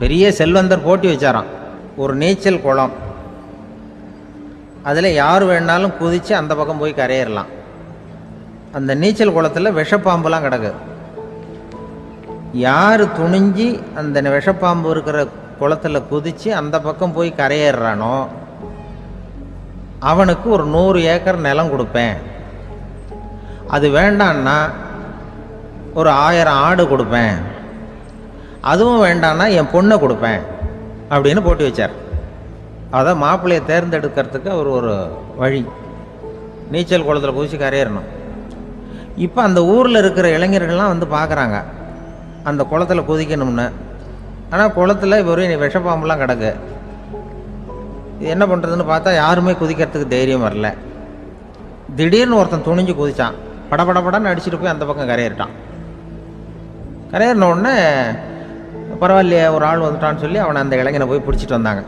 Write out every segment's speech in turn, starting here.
பெரிய செல்வந்தர் போட்டி வச்சாராம், ஒரு நீச்சல் குளம், அதில் யார் வேணாலும் குதித்து அந்த பக்கம் போய் கரையேறலாம். அந்த நீச்சல் குளத்தில் விஷப்பாம்புலாம் கிடக்கு. யார் துணிஞ்சி அந்த விஷப்பாம்பு இருக்கிற குளத்தில் குதித்து அந்த பக்கம் போய் கரையேறானோ அவனுக்கு ஒரு 100 ஏக்கர் நிலம் கொடுப்பேன். அது வேண்டான்னா ஒரு 1000 ஆடு கொடுப்பேன். அதுவும் வேண்டான்னா என் பொண்ணை கொடுப்பேன் அப்படின்னு போட்டி வச்சார். அதான் மாப்பிள்ளையை தேர்ந்தெடுக்கிறதுக்கு அவர் ஒரு வழி, நீச்சல் குளத்தில் குதிச்சு கரையேறணும். இப்போ அந்த ஊரில் இருக்கிற இளைஞர்கள்லாம் வந்து பார்க்குறாங்க அந்த குளத்தில் குதிக்கணும்னு. ஆனால் குளத்தில் ஒரு விஷப்பாம்புலாம் கிடக்கு. இது என்ன பண்ணுறதுன்னு பார்த்தா யாருமே குதிக்கிறதுக்கு தைரியம் வரல. திடீர்னு ஒருத்தன் துணிஞ்சு குதித்தான், படபடப்படன்னு அடிச்சுட்டு போய் அந்த பக்கம் கரையேறிட்டான். கரையேறின உடனே பரவாயில்லையே ஒரு ஆள் வந்துட்டான்னு சொல்லி அவனை அந்த இளைஞனை போய் பிடிச்சிட்டு வந்தாங்க.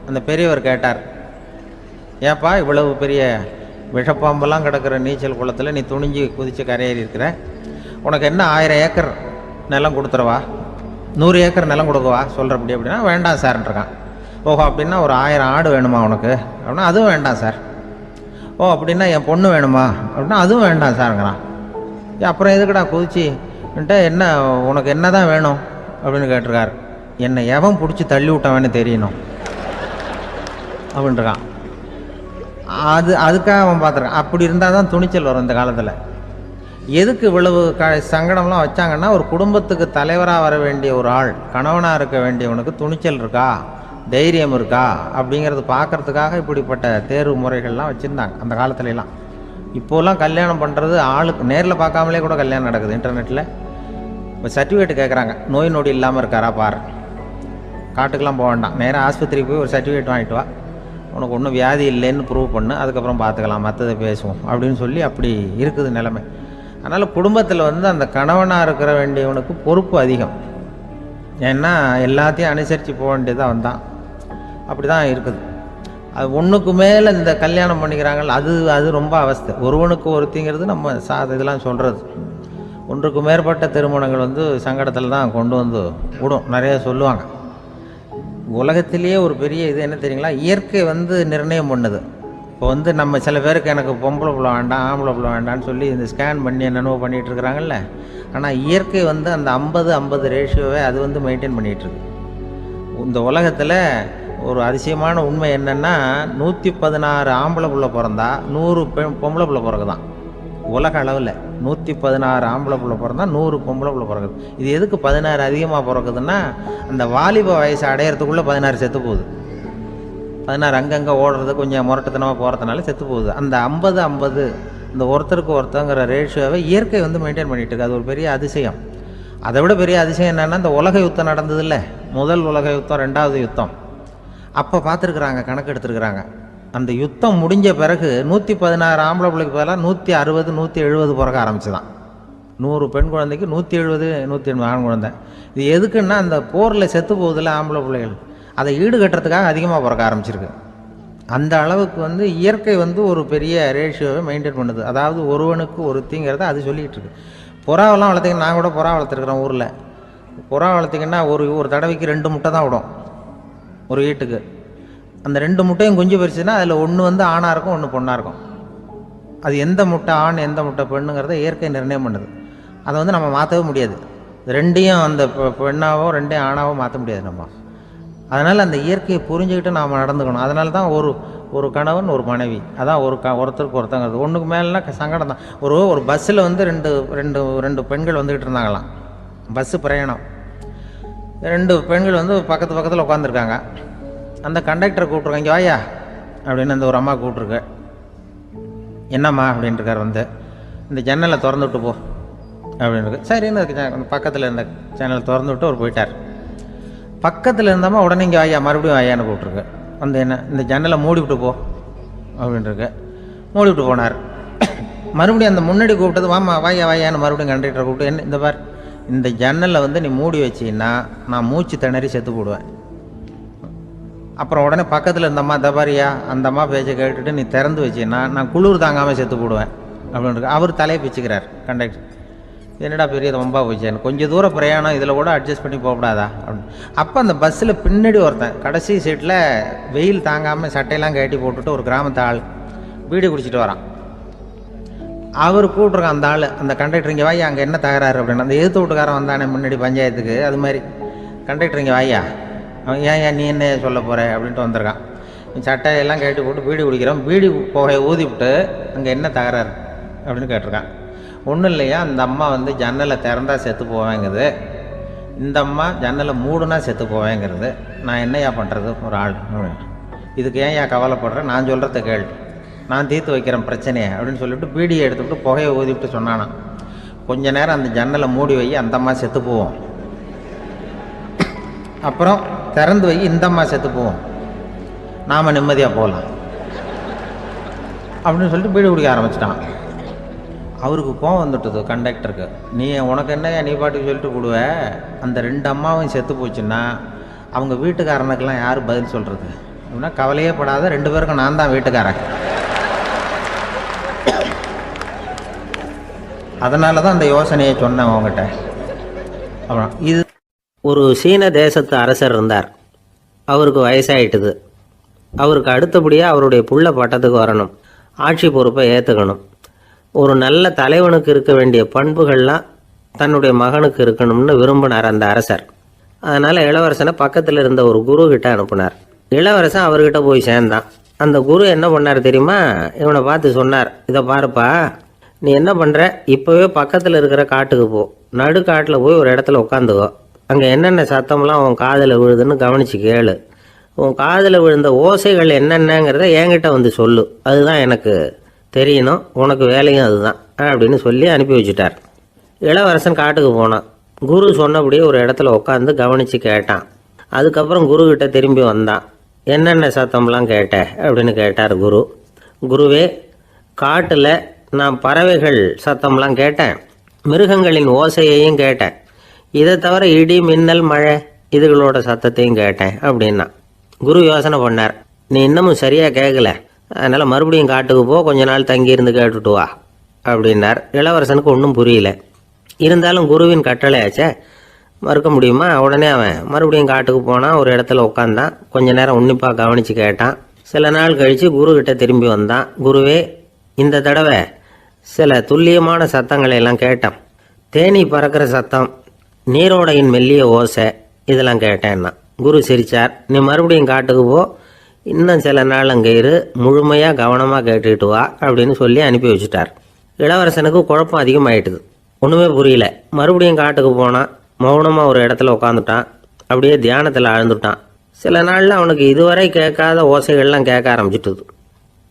அந்த பெரியவர் கேட்டார், ஏப்பா இவ்வளவு பெரிய விஷப்பாம்பெல்லாம் கிடக்கிற நீச்சல் குளத்தில் நீ துணிஞ்சு குதித்து கரையேறி இருக்கிற, உனக்கு என்ன 1000 ஏக்கர் நிலம் கொடுத்துருவா, 100 ஏக்கர் நிலம் கொடுக்கவா சொல்கிறப்படி அப்படின்னா வேண்டாம் சார்ன்ட்ருக்கான். ஓஹோ அப்படின்னா ஒரு 1000 ஆடு வேணுமா உனக்கு அப்படின்னா அதுவும் வேண்டாம் சார். ஓ அப்படின்னா என் பொண்ணு வேணுமா அப்படின்னா அதுவும் வேண்டாம் சாருங்கிறான். அப்புறம் எதுக்குடா குதிச்சுன்ட்டு என்ன உனக்கு என்ன தான் வேணும் அப்படின்னு கேட்டிருக்கார். என்னை எவன் பிடிச்சி தள்ளி விட்டவன்னு தெரியணும் அப்படின்ட்டுருக்கான். அதுக்காக அவன் பார்த்துருக்கான். அப்படி இருந்தால் தான் துணிச்சல் வரும் இந்த காலத்தில். எதுக்கு இவ்வளவு சங்கடம்லாம் வச்சாங்கன்னா, ஒரு குடும்பத்துக்கு தலைவராக வர வேண்டிய ஒரு ஆள், கணவனாக இருக்க வேண்டியவனுக்கு துணிச்சல் இருக்கா, தைரியம் இருக்கா அப்படிங்கிறது பார்க்குறதுக்காக இப்படிப்பட்ட தேர்வு முறைகள்லாம் வச்சுருந்தாங்க அந்த காலத்துலலாம். இப்போலாம் கல்யாணம் பண்ணுறது ஆளுக்கு நேரில் பார்க்காமலே கூட கல்யாணம் நடக்குது இன்டர்நெட்டில். இப்போ சர்டிஃபிகேட் கேட்குறாங்க, நோய் நொடி இல்லாமல் இருக்காரா பாரு, காட்டுக்கெலாம் போக வேண்டாம், நேராக ஆஸ்பத்திரிக்கு போய் ஒரு சர்டிஃபிகேட் வாங்கிட்டு வா, உனக்கு ஒன்றும் வியாதி இல்லைன்னு ப்ரூவ் பண்ணு, அதுக்கப்புறம் பார்த்துக்கலாம், மற்றதை பேசுவோம் அப்படின்னு சொல்லி அப்படி இருக்குது நிலைமை. அதனால் குடும்பத்தில் வந்து அந்த கணவனாக இருக்கிற வேண்டியவனுக்கு பொறுப்பு அதிகம். ஏன்னா எல்லாத்தையும் அனுசரித்து போக வேண்டியதாக வந்தான். அப்படி தான் இருக்குது. அது ஒன்றுக்கு மேலே இந்த கல்யாணம் பண்ணிக்கிறாங்க, அது ரொம்ப அவஸ்தை. ஒருவனுக்கு ஒருத்திங்கிறது நம்ம இதெல்லாம் சொல்கிறது. ஒன்றுக்கு மேற்பட்ட திருமணங்கள் வந்து சங்கடத்தில் தான் கொண்டு வந்து விடும். நிறைய சொல்லுவாங்க. உலகத்திலேயே ஒரு பெரிய இது என்ன தெரியுங்களா, இயற்கை வந்து நிர்ணயம் பண்ணுது. இப்போ வந்து நம்ம சில பேருக்கு எனக்கு பொம்பளை பிள்ளை வேண்டாம் ஆம்பளை பிள்ளை வேண்டான்னு சொல்லி இந்த ஸ்கேன் பண்ணி என்னென்னவோ பண்ணிகிட்டு இருக்கிறாங்கல்ல. ஆனால் இயற்கை வந்து அந்த 50-50 ரேஷியோவை அது வந்து மெயின்டைன் பண்ணிகிட்ருக்கு. இந்த உலகத்தில் ஒரு அதிசயமான உண்மை என்னென்னா, 116 ஆம்பளை பிள்ளை பிறந்தா 100 பொம்பளை பிள்ளை பிறகுதான். உலக அளவில் 116 ஆம்பளை பிள்ளை பிறந்தா 100 பொம்பளை பிள்ளை பிறகுது. இது எதுக்கு 16 அதிகமாக பிறக்குதுன்னா, அந்த வாலிப வயசு அடையிறதுக்குள்ளே 16 செத்து போகுது. 16 அங்கங்கே ஓடுறது கொஞ்சம் முரட்டுத்தனமாக போகிறதுனால செத்து போகுது. அந்த 50-50 இந்த ஒருத்தருக்கு ஒருத்தங்கிற ரேஷியோவை இயற்கை வந்து மெயின்டைன் பண்ணிகிட்டு இருக்கு. அது ஒரு பெரிய அதிசயம். அதை விட பெரிய அதிசயம் என்னென்னா, இந்த உலக யுத்தம் நடந்தது இல்லை, முதல் உலக யுத்தம், 2வது யுத்தம், அப்போ பார்த்துருக்குறாங்க, கணக்கு எடுத்துருக்குறாங்க. அந்த யுத்தம் முடிஞ்ச பிறகு 116 ஆம்பளை பிள்ளைக்கு பதிலாக 160 170 பிறக்க ஆரம்பிச்சுதான். 100 பெண் குழந்தைக்கு 170 180 ஆண் குழந்தை. இது எதுக்குன்னா, அந்த போரில் செத்து போகுதில்ல ஆம்பளை பிள்ளைகள், அதை ஈடுகட்டுறதுக்காக அதிகமாக பிறக்க ஆரம்பிச்சிருக்கு. அந்த அளவுக்கு வந்து இயற்கை வந்து ஒரு பெரிய ரேஷியோவை மெயின்டைன் பண்ணுது. அதாவது ஒருவனுக்கு ஒருத்திங்கிறத அது சொல்லிகிட்டு இருக்கு. புறாவெல்லாம் வளர்த்திங்கன்னா, நான் கூட புறா வளர்த்துருக்குறேன் ஊரில். புறா வளர்த்திங்கன்னா ஒரு தடவைக்கு 2 முட்டை தான் விடும் ஒரு வீட்டுக்கு. அந்த 2 முட்டையும் குஞ்சு பறிச்சுன்னா அதில் ஒன்று வந்து ஆணாக இருக்கும், ஒன்று பொண்ணாக இருக்கும். அது எந்த முட்டை ஆண் எந்த முட்டை பெண்ணுங்கிறத இயற்கை நிர்ணயம் பண்ணுது. அதை வந்து நம்ம மாற்றவே முடியாது. ரெண்டையும் அந்த பெண்ணாவோ 2 ஆணாவோ மாற்ற முடியாது நம்ம. அதனால் அந்த இயற்கையை புரிஞ்சுக்கிட்டு நாம் நடந்துக்கணும். அதனால தான் ஒரு கணவன் ஒரு மனைவி, அதான் ஒருத்தருக்கு ஒருத்தங்கிறது. ஒன்றுக்கு மேலேனா சங்கடம் தான். ஒரு பஸ்ஸில் வந்து ரெண்டு பெண்கள் வந்துக்கிட்டு இருந்தாங்களாம், பஸ்ஸு பிரயாணம். 2 பெண்கள் வந்து பக்கத்தில் உட்காந்துருக்காங்க. அந்த கண்டக்டரை கூப்பிட்ருக்காங்க, இங்கே வாயா அப்படின்னு அந்த ஒரு அம்மா கூப்பிட்ருக்கு. என்னம்மா அப்படின்ட்டுருக்கார். வந்து இந்த ஜன்னலை திறந்து விட்டு போ அப்படின்னு. சரின்னு பக்கத்தில் இருந்த ஜன்னலை திறந்து விட்டு அவர் போயிட்டார். பக்கத்தில் இருந்தம்மா உடனே இங்கே வாயா மறுபடியும் வாயான்னு கூப்பிட்ருக்கு. வந்து என்ன இந்த ஜன்னலை மூடி விட்டு போ அப்படின்ட்டுருக்கு. மூடி விட்டு போனார். மறுபடியும் அந்த முன்னாடி கூப்பிட்டது வாமா வாயான்னு மறுபடியும் கண்டக்டரை கூப்பிட்டு, என்ன இந்த பார், இந்த ஜன்னலை வந்து நீ மூடி வச்சின்னா நான் மூச்சு திணறி செத்து போடுவேன். அப்புறம் உடனே பக்கத்தில் இருந்தம்மா தபாரியா அந்த அம்மா பேச்சை கேட்டுட்டு நீ திறந்து வச்சின்னா நான் குளிர் தாங்காமல் செத்து போடுவேன் அப்படின்ட்டு அவர் தலையை பிச்சுக்கிறார் கண்டக்டர். என்னடா பெரிய ரொம்ப போச்சேன்னு, கொஞ்சம் தூரம் பிரயாணம் இதில் கூட அட்ஜஸ்ட் பண்ணி போகக்கூடாதா அப்படின்னு. அப்போ அந்த பஸ்ஸில் பின்னாடி ஒருத்தன் கடைசி சீட்டில் வெயில் தாங்காமல் சட்டையெல்லாம் கட்டி போட்டுட்டு ஒரு கிராமத்து ஆள் பீடி குடிச்சிட்டு வரான். அவர் கூப்பிட்ருக்கான் அந்த ஆள், அந்த கண்டக்டர் இங்கே வாயா, அங்கே என்ன தகராறு அப்படின்னு. அந்த எதிர்த்து வீட்டுக்காரன் வந்தானே முன்னாடி பஞ்சாயத்துக்கு, அது மாதிரி கண்டக்டர் இங்கே வாயா, அவன் ஏன் நீ என்ன சொல்ல போகிற அப்படின்ட்டு வந்திருக்கான். சட்டையெல்லாம் கட்டி போட்டு பீடி குடிக்கிறோம், பீடி புகையை ஊதி விட்டு அங்கே என்ன தகராறு அப்படின்னு கேட்டிருக்கான். ஒன்றும் இல்லையா, அந்த அம்மா வந்து ஜன்னலை திறந்தா செத்து போவேங்கிறது, இந்த அம்மா ஜன்னலை மூடுனா செத்து போவேங்கிறது, நான் என்னையா பண்ணுறது ஒரு ஆள், இதுக்கு ஏன் ஏன் கவலைப்படுறேன், நான் சொல்கிறத கேள், நான் தீர்த்து வைக்கிறேன் பிரச்சனையை அப்படின்னு சொல்லிவிட்டு பீடியை எடுத்துவிட்டு புகையை ஊதிவிட்டு சொன்னானான். கொஞ்ச நேரம் அந்த ஜன்னலை மூடி வை, அந்த அம்மா செத்து போவோம், அப்புறம் திறந்து வை, இந்த அம்மா செத்து போவோம், நாம் நிம்மதியாக போகலாம் அப்படின்னு சொல்லிட்டு பீடி குடிக்க ஆரம்பிச்சிட்டான். அவருக்கு கோவம் வந்துட்டுது கண்டக்டருக்கு. நீ உனக்கு என்னையா நீ பாட்டுக்கு சொல்லிட்டு கொடுவ, அந்த 2 அம்மாவும் செத்து போச்சுன்னா அவங்க வீட்டுக்காரனுக்கெல்லாம் யார் பதில் சொல்கிறது அப்படின்னா, கவலையே படாத, 2 பேருக்கும் நான் தான் வீட்டுக்காரன். அதனால தான் அந்த யோசனையை சொன்னேன் அவங்ககிட்ட. அப்புறம் இது ஒரு சீன தேசத்து அரசர் இருந்தார். அவருக்கு வயசாயிட்டுது. அவருக்கு அடுத்தபடியாக அவருடைய புள்ள பட்டத்துக்கு வரணும், ஆட்சி பொறுப்பை ஏற்றுக்கணும். ஒரு நல்ல தலைவனுக்கு இருக்க வேண்டிய பண்புகள்லாம் தன்னுடைய மகனுக்கு இருக்கணும்னு விரும்பினார் அந்த அரசர். அதனால் இளவரசனை பக்கத்தில் இருந்த ஒரு குரு கிட்ட அனுப்புனார். இளவரசன் அவர்கிட்ட போய் சேர்ந்தான். அந்த குரு என்ன பண்ணார் தெரியுமா, இவனை பார்த்து சொன்னார், இதை பாருப்பா, நீ என்ன பண்ணுற, இப்போவே பக்கத்தில் இருக்கிற காட்டுக்கு போ, நடுக்காட்டில் போய் ஒரு இடத்துல உட்காந்துக்கோ, அங்கே என்னென்ன சத்தம்லாம் உன் காதில் விழுதுன்னு கவனித்து கேளு, உன் காதில் விழுந்த ஓசைகள் என்னென்னங்கிறத என்கிட்ட வந்து சொல்லு, அதுதான் எனக்கு தெரியணும், உனக்கு வேலையும் அதுதான் அப்படின்னு சொல்லி அனுப்பி வச்சுட்டார். இளவரசன் காட்டுக்கு போனான். குரு சொன்னபடியே ஒரு இடத்துல உட்காந்து கவனித்து கேட்டான். அதுக்கப்புறம் குருக்கிட்ட திரும்பி வந்தான். என்னென்ன சத்தம்லாம் கேட்ட அப்படின்னு கேட்டார் குரு. குருவே, காட்டில் நான் பறவைகள் சத்தம்லாம் கேட்டேன், மிருகங்களின் ஓசையையும் கேட்டேன், இதை தவிர இடி மின்னல் மழை இதுகளோட சத்தத்தையும் கேட்டேன் அப்படின்னா. குரு யோசனை பண்ணார், நீ இன்னமும் சரியாக கேட்கல, அதனால் மறுபடியும் காட்டுக்கு போ, கொஞ்ச நாள் தங்கியிருந்து கேட்டுட்டு வா அப்படின்னார். இளவரசனுக்கு ஒன்றும் புரியல. இருந்தாலும் குருவின் கட்டளையாச்சே, மறுக்க முடியுமா? உடனே அவன் மறுபடியும் காட்டுக்கு போனான், ஒரு இடத்துல உட்காந்தான், கொஞ்ச நேரம் உன்னிப்பாக கவனித்து கேட்டான். சில நாள் கழித்து குருக்கிட்ட திரும்பி வந்தான். குருவே, இந்த தடவை சில துல்லியமான சத்தங்களை எல்லாம் கேட்டான். தேனி பறக்கிற சத்தம், நீரோடையின் மெல்லிய ஓசை, இதெல்லாம் கேட்டேன்னா. குரு சிரித்தார். நீ மறுபடியும் காட்டுக்கு போ, இன்னும் சில நாள் அங்கே இரு, முழுமையாக கவனமாக கேட்டுக்கிட்டு வா அப்படின்னு சொல்லி அனுப்பி வச்சுட்டார். இளவரசனுக்கு குழப்பம் அதிகமாயிட்டுது, ஒன்றுமே புரியல. மறுபடியும் காட்டுக்கு போனான், மௌனமாக ஒரு இடத்துல உட்காந்துட்டான், அப்படியே தியானத்தில் ஆழ்ந்துட்டான். சில நாளில் அவனுக்கு இதுவரை கேட்காத ஓசைகள்லாம் கேட்க ஆரம்பிச்சிட்டுது.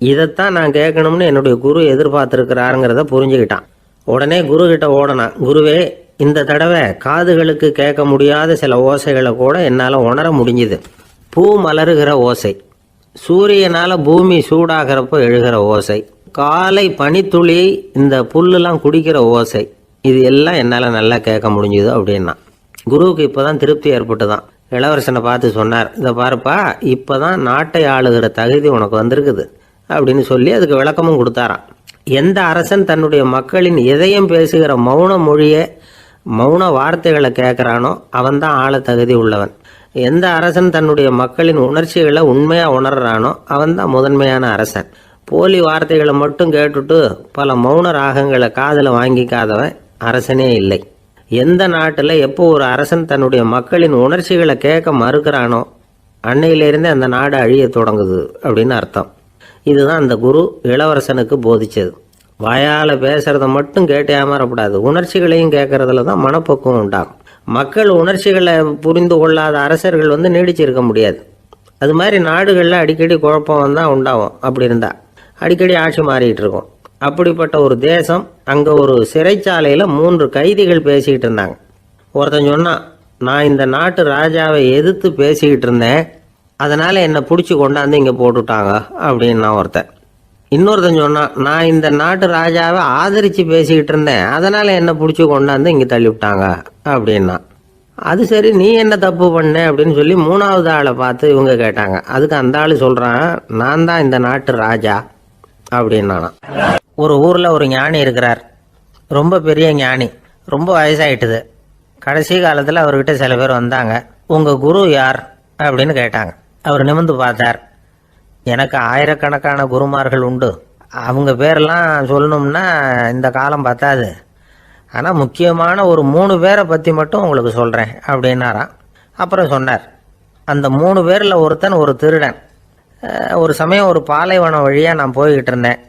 இதைத்தான் நான் கேட்கணும்னு என்னுடைய குரு எதிர்பார்த்துருக்கிறாருங்கிறத புரிஞ்சுக்கிட்டான். உடனே குரு கிட்ட ஓடனான். குருவே, இந்த தடவை காதுகளுக்கு கேட்க முடியாத சில ஓசைகளை கூட என்னால் உணர முடிஞ்சுது. பூ மலருகிற ஓசை, சூரியனால் பூமி சூடாகிறப்போ எழுகிற ஓசை, காலை பனித்துளி இந்த புல்லுலாம் குடிக்கிற ஓசை, இது எல்லாம் என்னால் நல்லா கேட்க முடிஞ்சுது அப்படின்னா. குருவுக்கு இப்போ தான் திருப்தி ஏற்பட்டு தான். இளவரசனை பார்த்து சொன்னார், இதை பாருப்பா, இப்போ தான் நாட்டை ஆளுகிற தகுதி உனக்கு வந்திருக்குது அப்படின்னு சொல்லி அதுக்கு விளக்கமும் கொடுத்தாராம். எந்த அரசன் தன்னுடைய மக்களின் இதயம் பேசுகிற மௌன மொழியை, மௌன வார்த்தைகளை கேட்குறானோ அவன்தான் ஆள தகுதி உள்ளவன். எந்த அரசன் தன்னுடைய மக்களின் உணர்ச்சிகளை உண்மையாக உணர்றானோ அவன்தான் முதன்மையான அரசன். போலி வார்த்தைகளை மட்டும் கேட்டுட்டு பல மௌன ராகங்களை காதில் வாங்கிக்காதவன் அரசனே இல்லை. எந்த நாட்டில் எப்போ ஒரு அரசன் தன்னுடைய மக்களின் உணர்ச்சிகளை கேட்க மறுக்கிறானோ அன்னையிலேருந்தே அந்த நாடு அழிய தொடங்குது அப்படின்னு அர்த்தம். இதுதான் அந்த குரு இளவரசனுக்கு போதிச்சது. வாயால் பேசுகிறத மட்டும் கேட்டு ஏமாறப்படாது, உணர்ச்சிகளையும் கேட்கறதுல தான் மனப்பக்குவம் உண்டாகும். மக்கள் உணர்ச்சிகளை புரிந்து கொள்ளாத அரசர்கள் நீடிச்சிருக்க முடியாது. அது மாதிரி நாடுகளில் அடிக்கடி குழப்பம் வந்தால் உண்டாகும். அப்படி இருந்தால் அடிக்கடி ஆட்சி மாறிக்கிட்டு இருக்கும். அப்படிப்பட்ட ஒரு தேசம், அங்கே ஒரு சிறைச்சாலையில் 3 கைதிகள் பேசிக்கிட்டு இருந்தாங்க. ஒருத்தன் சொன்னான், நான் இந்த நாட்டு ராஜாவை எதிர்த்து பேசிக்கிட்டு இருந்தேன், அதனால் என்னை பிடிச்சி கொண்டாந்து இங்கே போட்டுட்டாங்க அப்படின்னா ஒருத்தன். இன்னொருத்தன் சொன்னான், நான் இந்த நாட்டு ராஜாவை ஆதரித்து பேசிக்கிட்டு இருந்தேன், அதனால் என்னை பிடிச்சி கொண்டாந்து இங்கே தள்ளிவிட்டாங்க அப்படின்னா. அது சரி, நீ என்ன தப்பு பண்ண அப்படின்னு சொல்லி 3வது ஆளை பார்த்து இவங்க கேட்டாங்க. அதுக்கு அந்த ஆள் சொல்கிறான், நான் தான் இந்த நாட்டு ராஜா அப்படின்னா. ஒரு ஊரில் ஒரு ஞானி இருக்கிறார், ரொம்ப பெரிய ஞானி, ரொம்ப வயசாயிட்டுது. கடைசி காலத்தில் அவர்கிட்ட சில பேர் வந்தாங்க. உங்கள் குரு யார் அப்படின்னு கேட்டாங்க. அவர் நிமிர்ந்து பார்த்தார். எனக்கு ஆயிரக்கணக்கான குருமார்கள் உண்டு, அவங்க பேரெல்லாம் சொல்லணும்னா இந்த காலம் பத்தாது. ஆனால் முக்கியமான ஒரு 3 பேரை பற்றி மட்டும் உங்களுக்கு சொல்கிறேன் அப்படின்னாராம். அப்புறம் சொன்னார், அந்த 3 பேரில் ஒருத்தன் ஒரு திருடன். ஒரு சமயம் ஒரு பாலைவனம் வழியாக நான் போய்கிட்டு இருந்தேன்.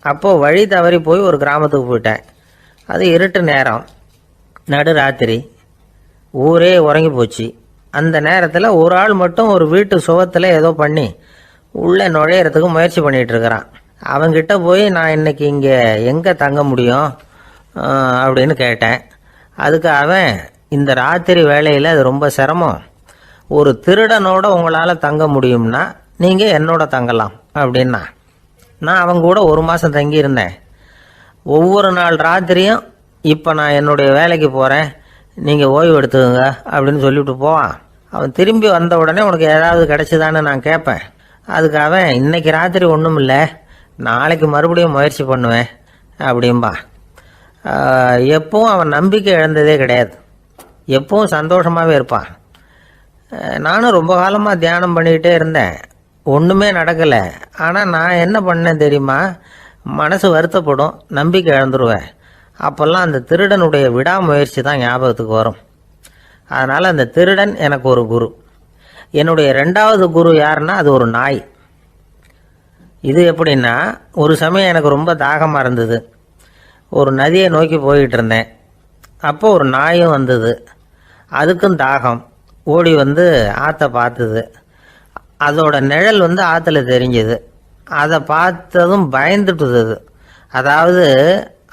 அப்போது வழி தவறி போய் ஒரு கிராமத்துக்கு போயிட்டேன். அது இருட்டு நேரம், நடு ராத்திரி, ஊரே உறங்கி போச்சு. அந்த நேரத்தில் ஒரு ஆள் மட்டும் ஒரு வீட்டு சுவத்தில் ஏதோ பண்ணி உள்ளே நுழையிறதுக்கு முயற்சி பண்ணிகிட்டு இருக்கிறான். அவங்கிட்ட போய் நான் இன்னைக்கு இங்கே எங்கே தங்க முடியும் அப்படின்னு கேட்டேன். அதுக்கு அவன், இந்த ராத்திரி வேளையில் அது ரொம்ப சிரமம், ஒரு திருடனோட உங்களால் தங்க முடியும்னா நீங்கள் என்னோட தங்கலாம் அப்படின்னா. நான் அவங்க கூட 1 மாதம் தங்கியிருந்தேன். ஒவ்வொரு நாள் ராத்திரியும் இப்போ நான் என்னுடைய வேலைக்கு போகிறேன், நீங்கள் ஓய்வு எடுத்துக்கோங்க அப்படின்னு சொல்லிவிட்டு போவான். அவன் திரும்பி வந்த உடனே உனக்கு ஏதாவது கிடைச்சிதான்னு நான் கேட்பேன். அதுக்கு அவன், இன்னைக்கு ராத்திரி ஒன்றும் இல்லை, நாளைக்கு மறுபடியும் முயற்சி பண்ணுவேன் அப்படின்பா. எப்பவும் அவன் நம்பிக்கை இழந்ததே கிடையாது, எப்பவும் சந்தோஷமாகவே இருப்பான். நானும் ரொம்ப காலமாக தியானம் பண்ணிக்கிட்டே இருந்தேன், ஒன்றுமே நடக்கலை. ஆனால் நான் என்ன பண்ணேன் தெரியுமா, மனசு வருத்தப்படும், நம்பிக்கை இழந்துருவேன். அப்போல்லாம் அந்த திருடனுடைய விடாமுயற்சி தான் ஞாபகத்துக்கு வரும். அதனால் அந்த திருடன் எனக்கு ஒரு குரு. என்னுடைய 2வது குரு யாருன்னா அது ஒரு நாய். இது எப்படின்னா, ஒரு சமயம் எனக்கு ரொம்ப தாகமாக இருந்தது. ஒரு நதியை நோக்கி போயிட்டு இருந்தேன். அப்போ ஒரு நாயும் வந்தது. அதுக்கும் தாகம். ஓடி வந்து ஆற்றை பார்த்தது. அதோட நிழல் வந்து ஆற்றுல தெரிஞ்சது. அதை பார்த்ததும் பயந்துட்டுது. அதாவது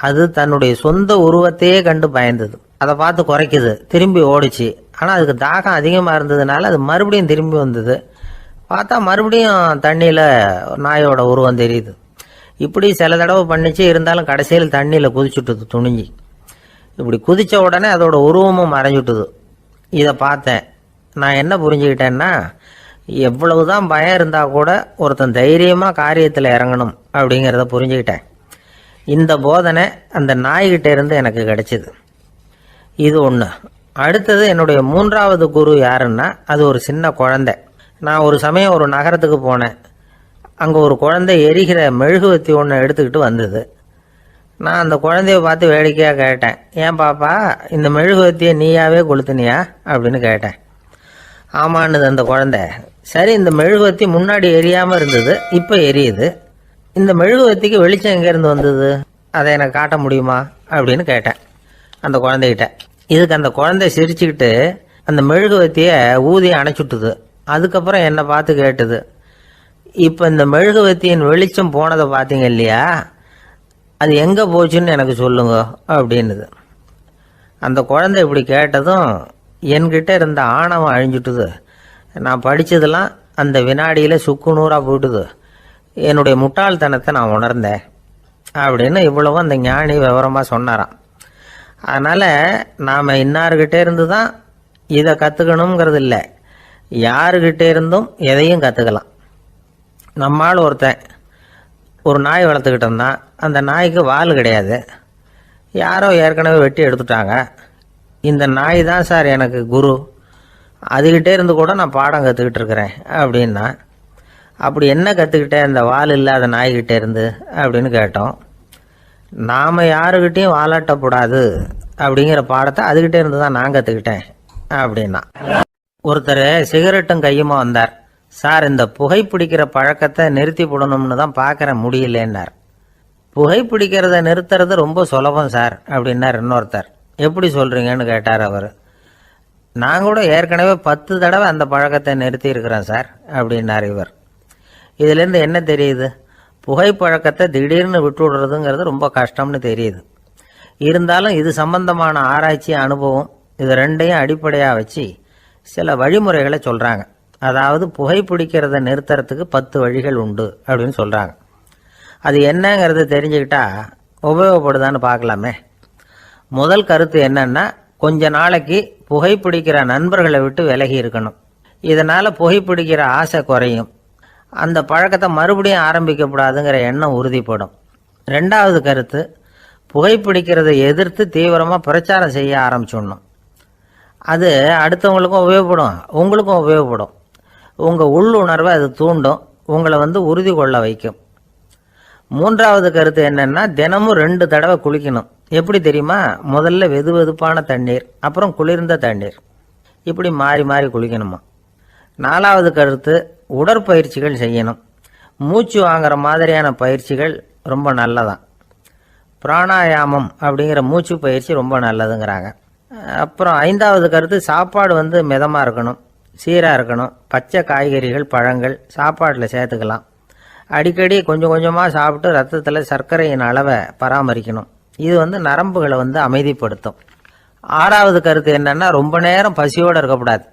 அது தன்னுடைய சொந்த உருவத்தையே கண்டு பயந்தது. அதை பார்த்து குறைக்குது, திரும்பி ஓடிச்சு. ஆனால் அதுக்கு தாகம் அதிகமாக இருந்ததுனால அது மறுபடியும் திரும்பி வந்தது. பார்த்தா மறுபடியும் தண்ணியில் நாயோட உருவம் தெரியுது. இப்படி சில தடவை பண்ணிச்சு. இருந்தாலும் கடைசியில் தண்ணியில் குதிச்சுட்டுது துணிஞ்சி. இப்படி குதித்த உடனே அதோட உருவமும் மறைஞ்சுட்டுது. இதை பார்த்தேன். நான் என்ன புரிஞ்சுக்கிட்டேன்னா, எவ்வளவுதான் பயம் இருந்தால் கூட ஒருத்தன் தைரியமாக காரியத்தில் இறங்கணும் அப்படிங்கிறத புரிஞ்சுக்கிட்டேன். இந்த போதனை அந்த நாய்கிட்ட இருந்து எனக்கு கிடைச்சிது. இது ஒன்று. அடுத்தது என்னுடைய 3வது குரு யாருன்னா அது ஒரு சின்ன குழந்தை. நான் ஒரு சமயம் ஒரு நகரத்துக்கு போனேன். அங்கே ஒரு குழந்தை எரிகிற மெழுகுவத்தி ஒன்று எடுத்துக்கிட்டு வந்தது. நான் அந்த குழந்தைய பார்த்து வேடிக்கையாக கேட்டேன், ஏன் பாப்பா இந்த மெழுகுவத்தியை நீயாவே கொளுத்துனியா அப்படின்னு கேட்டேன். ஆமான்னுது அந்த குழந்தை. சரி, இந்த மெழுகுவத்தி முன்னாடி எரியாமல் இருந்தது, இப்போ எரியுது. இந்த மெழுகுவத்திக்கு வெளிச்சம் எங்கேருந்து வந்தது, அதை எனக்கு காட்ட முடியுமா அப்படின்னு கேட்டேன் அந்த குழந்தைகிட்ட. இதுக்கு அந்த குழந்தை சிரிச்சுக்கிட்டு அந்த மெழுகுவத்தியை ஊதி அணைச்சுட்டுது. அதுக்கப்புறம் என்னை பார்த்து கேட்டுது, இப்போ இந்த மெழுகுவத்தியின் வெளிச்சம் போனதை பார்த்தீங்க இல்லையா, அது எங்கே போச்சுன்னு எனக்கு சொல்லுங்க அப்படின்னுது. அந்த குழந்தை இப்படி கேட்டதும் என்கிட்ட இருந்த ஆணவம் அழிஞ்சுட்டுது. நான் படித்ததெல்லாம் அந்த வினாடியில் சுக்கு நூறாக போயிட்டுது. என்னுடைய முட்டாள்தனத்தை நான் உணர்ந்தேன் அப்படின்னு இவ்வளவும் அந்த ஞானி விவரமாக சொன்னாராம். அதனால் நாம் இன்னார்கிட்டே இருந்து தான் இதை கற்றுக்கணுங்கிறது இல்லை, யாருக்கிட்டே இருந்தும் எதையும் கற்றுக்கலாம். நம்மால் ஒருத்தன் ஒரு நாய் வளர்த்துக்கிட்டு இருந்தான். அந்த நாய்க்கு வால் கிடையாது, யாரோ ஏற்கனவே வெட்டி எடுத்துட்டாங்க. இந்த நாய் தான் சார் எனக்கு குரு, அதுகிட்டே இருந்து கூட நான் பாடம் கற்றுக்கிட்டு இருக்கிறேன் அப்படின்னா. அப்படி என்ன கற்றுக்கிட்டேன் இந்த வால் இல்லாத நாய்கிட்டே இருந்து அப்படின்னு கேட்டோம். நாம் யாருக்கிட்டையும் வாலாட்டக்கூடாது அப்படிங்கிற பாடத்தை அதுகிட்டே இருந்து தான் நான் கற்றுக்கிட்டேன் அப்படின்னா. ஒருத்தர் சிகரெட்டும் கையுமா வந்தார். சார், இந்த புகைப்பிடிக்கிற பழக்கத்தை நிறுத்தி போடணும்னு தான் பார்க்குற முடியலன்னார். புகைப்பிடிக்கிறத நிறுத்துறது ரொம்ப சுலபம் சார் அப்படின்னார் இன்னொருத்தர். எப்படி சொல்கிறீங்கன்னு கேட்டார் அவர். நான் கூட ஏற்கனவே 10 தடவை அந்த பழக்கத்தை நிறுத்தி இருக்கிறேன் சார் அப்படின்னார் இவர். இதுலேருந்து என்ன தெரியுது, புகைப்பழக்கத்தை திடீர்னு விட்டு விடுறதுங்கிறது ரொம்ப கஷ்டம்னு தெரியுது. இருந்தாலும் இது சம்பந்தமான ஆராய்ச்சி, அனுபவம், இது ரெண்டையும் அடிப்படையாக வச்சு சில வழிமுறைகளை சொல்கிறாங்க. அதாவது புகைப்பிடிக்கிறத நிறுத்துறதுக்கு 10 வழிகள் உண்டு அப்படின்னு சொல்கிறாங்க. அது என்னங்கிறது தெரிஞ்சுக்கிட்டா உபயோகப்படுதான்னு பார்க்கலாமே. முதல் கருத்து என்னன்னா, கொஞ்ச நாளைக்கு புகைப்பிடிக்கிற நண்பர்களை விட்டு விலகி இருக்கணும். இதனால் புகைப்பிடிக்கிற ஆசை குறையும், அந்த பழக்கத்தை மறுபடியும் ஆரம்பிக்கப்படாதுங்கிற எண்ணம் உறுதிப்படும். 2வது கருத்து, புகைப்பிடிக்கிறதை எதிர்த்து தீவிரமாக பிரச்சாரம் செய்ய ஆரம்பிச்சிடணும். அது அடுத்தவங்களுக்கும் உபயோகப்படும், உங்களுக்கும் உபயோகப்படும். உங்கள் உள்ளுணர்வை அது தூண்டும், உங்களை உறுதி கொள்ள வைக்கும். மூன்றாவது கருத்து என்னன்னா, தினமும் 2 தடவை குளிக்கணும். எப்படி தெரியுமா? முதல்ல வெது வெதுப்பான தண்ணீர், அப்புறம் குளிர்ந்த தண்ணீர், இப்படி மாறி மாறி குளிக்கணுமா. 4வது கருத்து, உடற்பயிற்சிகள் செய்யணும். மூச்சு வாங்குற மாதிரியான பயிற்சிகள் ரொம்ப நல்லதான். பிராணாயாமம் அப்படிங்கிற மூச்சு பயிற்சி ரொம்ப நல்லதுங்கிறாங்க. அப்புறம் 5வது கருத்து, சாப்பாடு மிதமாக இருக்கணும், சீராக இருக்கணும். பச்சை காய்கறிகள், பழங்கள் சாப்பாட்டில் சேர்த்துக்கலாம். அடிக்கடி கொஞ்சம் கொஞ்சமாக சாப்பிட்டு ரத்தத்தில் சர்க்கரையின் அளவை பராமரிக்கணும். இது நரம்புகளை அமைதிப்படுத்தும். 6வது கருத்து என்னன்னா, ரொம்ப நேரம் பசியோடு இருக்கக்கூடாது.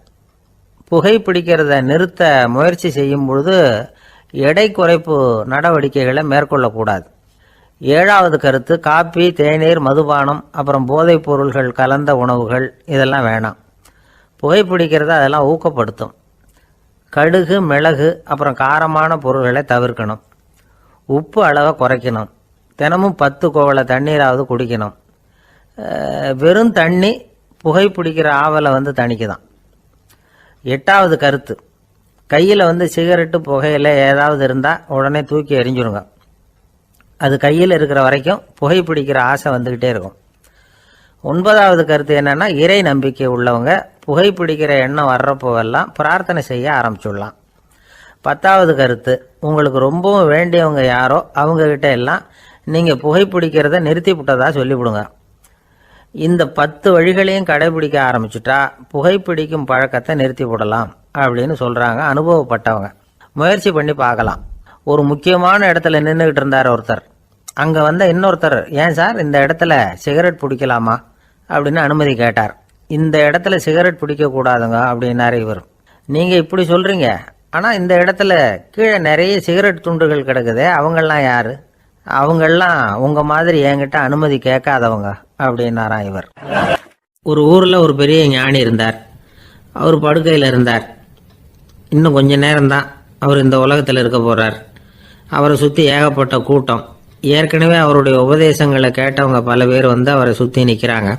புகைப்பிடிக்கிறத நிறுத்த முயற்சி செய்யும் பொழுது எடை குறைப்பு நடவடிக்கைகளை மேற்கொள்ளக்கூடாது. 7வது கருத்து, காப்பி, தேநீர், மதுபானம், அப்புறம் போதைப் பொருள்கள் கலந்த உணவுகள் இதெல்லாம் வேணாம். புகைப்பிடிக்கிறத அதெல்லாம் ஊக்கப்படுத்தும். கடுகு, மிளகு, அப்புறம் காரமான பொருள்களை தவிர்க்கணும். உப்பு அளவை குறைக்கணும். தினமும் 10 குவளை தண்ணீராவது குடிக்கணும். வெறும் தண்ணி புகைப்பிடிக்கிற ஆவலை தணிக்குதான். 8வது கருத்து, கையில் சிகரெட்டு, புகையில ஏதாவது இருந்தால் உடனே தூக்கி எறிஞ்சிருங்க. அது கையில் இருக்கிற வரைக்கும் புகைப்பிடிக்கிற ஆசை வந்துக்கிட்டே இருக்கும். 9வது கருத்து என்னன்னா, இறை நம்பிக்கை உள்ளவங்க புகைப்பிடிக்கிற எண்ணம் வர்றப்போவெல்லாம் பிரார்த்தனை செய்ய ஆரம்பிச்சுடலாம். 10வது கருத்து, உங்களுக்கு ரொம்பவும் வேண்டியவங்க யாரோ அவங்கக்கிட்ட எல்லாம் நீங்கள் புகைப்பிடிக்கிறத நிறுத்தி விட்டதா சொல்லிவிடுங்க. இந்த 10 வழிகளையும் கடைபிடிக்க ஆரம்பிச்சுட்டா புகைப்பிடிக்கும் பழக்கத்தை நிறுத்தி விடலாம் அப்படின்னு சொல்கிறாங்க அனுபவப்பட்டவங்க. முயற்சி பண்ணி பார்க்கலாம். ஒரு முக்கியமான இடத்துல நின்றுக்கிட்டு இருந்தார் ஒருத்தர். அங்கே இன்னொருத்தர், ஏன் சார் இந்த இடத்துல சிகரெட் பிடிக்கலாமா அப்படின்னு அனுமதி கேட்டார். இந்த இடத்துல சிகரெட் பிடிக்கக்கூடாதுங்க அப்படின்னாரு இவர். நீங்கள் இப்படி சொல்கிறீங்க, ஆனால் இந்த இடத்துல கீழே நிறைய சிகரெட் துண்டுகள் கிடக்குதே, அவங்கெல்லாம் யார்? அவங்கெல்லாம் உங்கள் மாதிரி என்கிட்ட அனுமதி கேட்காதவங்க அப்படின்னாராம் இவர். ஒரு ஊரில் ஒரு பெரிய ஞானி இருந்தார். அவர் படுக்கையில் இருந்தார். இன்னும் கொஞ்ச நேரம்தான் அவர் இந்த உலகத்தில் இருக்க போகிறார். அவரை சுற்றி ஏகப்பட்ட கூட்டம். ஏற்கனவே அவருடைய உபதேசங்களை கேட்டவங்க பல பேர் அவரை சுற்றி நிற்கிறாங்க.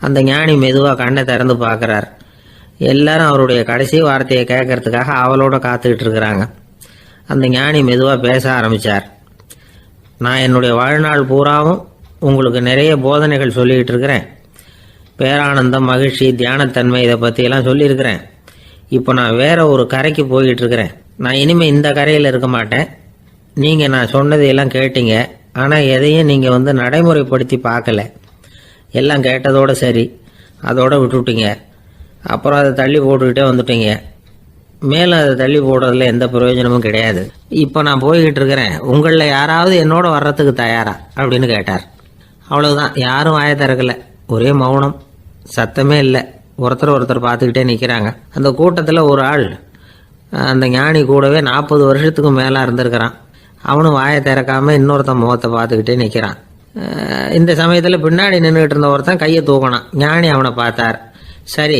அந்த ஞானி மெதுவாக கண்ணை திறந்து பார்க்குறார். எல்லாரும் அவருடைய கடைசி வார்த்தையை கேட்கறதுக்காக அவளோட காத்துக்கிட்டு இருக்கிறாங்க. அந்த ஞானி மெதுவாக பேச ஆரம்பித்தார். நான் என்னுடைய வாழ்நாள் பூராவும் உங்களுக்கு நிறைய போதனைகள் சொல்லிக்கிட்டு இருக்கிறேன். பேரானந்தம், மகிழ்ச்சி, தியானத்தன்மை இதை பற்றியெல்லாம் சொல்லியிருக்கிறேன். இப்போ நான் வேற ஒரு கரைக்கு போய்கிட்டு இருக்கிறேன். நான் இனிமேல் இந்த கரையில் இருக்க மாட்டேன். நீங்கள் நான் சொன்னதையெல்லாம் கேட்டீங்க, ஆனால் எதையும் நீங்கள் நடைமுறைப்படுத்தி பார்க்கல. எல்லாம் கேட்டதோடு சரி, அதோட விட்டுவிட்டீங்க. அப்புறம் அதை தள்ளி போட்டுக்கிட்டே வந்துட்டீங்க. மேலும் அதை தள்ளி போடுறதுல எந்த பிரயோஜனமும் கிடையாது. இப்போ நான் போய்கிட்டு இருக்கிறேன். உங்களில் யாராவது என்னோட வர்றதுக்கு தயாரா அப்படின்னு கேட்டார். அவ்வளவுதான். யாரும் வாயை திறக்கல. ஒரே மௌனம், சத்தமே இல்லை. ஒருத்தர் பார்த்துக்கிட்டே நிற்கிறாங்க. அந்த கூட்டத்தில் ஒரு ஆள் அந்த ஞானி கூடவே 40 வருஷத்துக்கு மேலே இருந்திருக்கிறான். அவனும் வாயை திறக்காமல் இன்னொருத்தன் முகத்தை பார்த்துக்கிட்டே நிற்கிறான். இந்த சமயத்தில் பின்னாடி நின்றுக்கிட்டு இருந்த ஒருத்தன் கையை தூக்கினான். ஞானி அவனை பார்த்தார். சரி,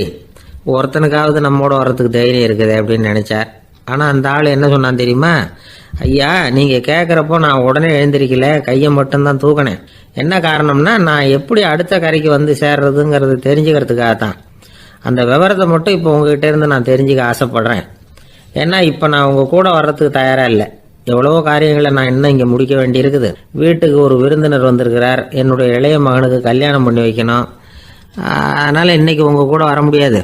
ஒருத்தனுக்காவது நம்மோட வர்றதுக்கு தைரியம் இருக்குது அப்படின்னு நினச்சார். ஆனால் அந்த ஆள் என்ன சொன்னான் தெரியுமா? ஐயா, நீங்கள் கேட்குறப்போ நான் உடனே எழுந்திருக்கல, கையை மட்டும்தான் தூக்கினேன். என்ன காரணம்னா, நான் எப்படி அடுத்த கரைக்கு சேர்றதுங்கிறது தெரிஞ்சுக்கிறதுக்காக தான். அந்த விவரத்தை மட்டும் இப்போ உங்ககிட்ட இருந்து நான் தெரிஞ்சுக்க ஆசைப்படுறேன். ஏன்னா இப்போ நான் உங்கள் கூட வர்றதுக்கு தயாராக இல்லை. எவ்வளவோ காரியங்களை நான் இன்னும் இங்கே முடிக்க வேண்டி இருக்குது. வீட்டுக்கு ஒரு விருந்தினர் வந்திருக்கிறார். என்னுடைய இளைய மகனுக்கு கல்யாணம் பண்ணி வைக்கணும். அதனால் இன்றைக்கி உங்கள் கூட வர முடியாது.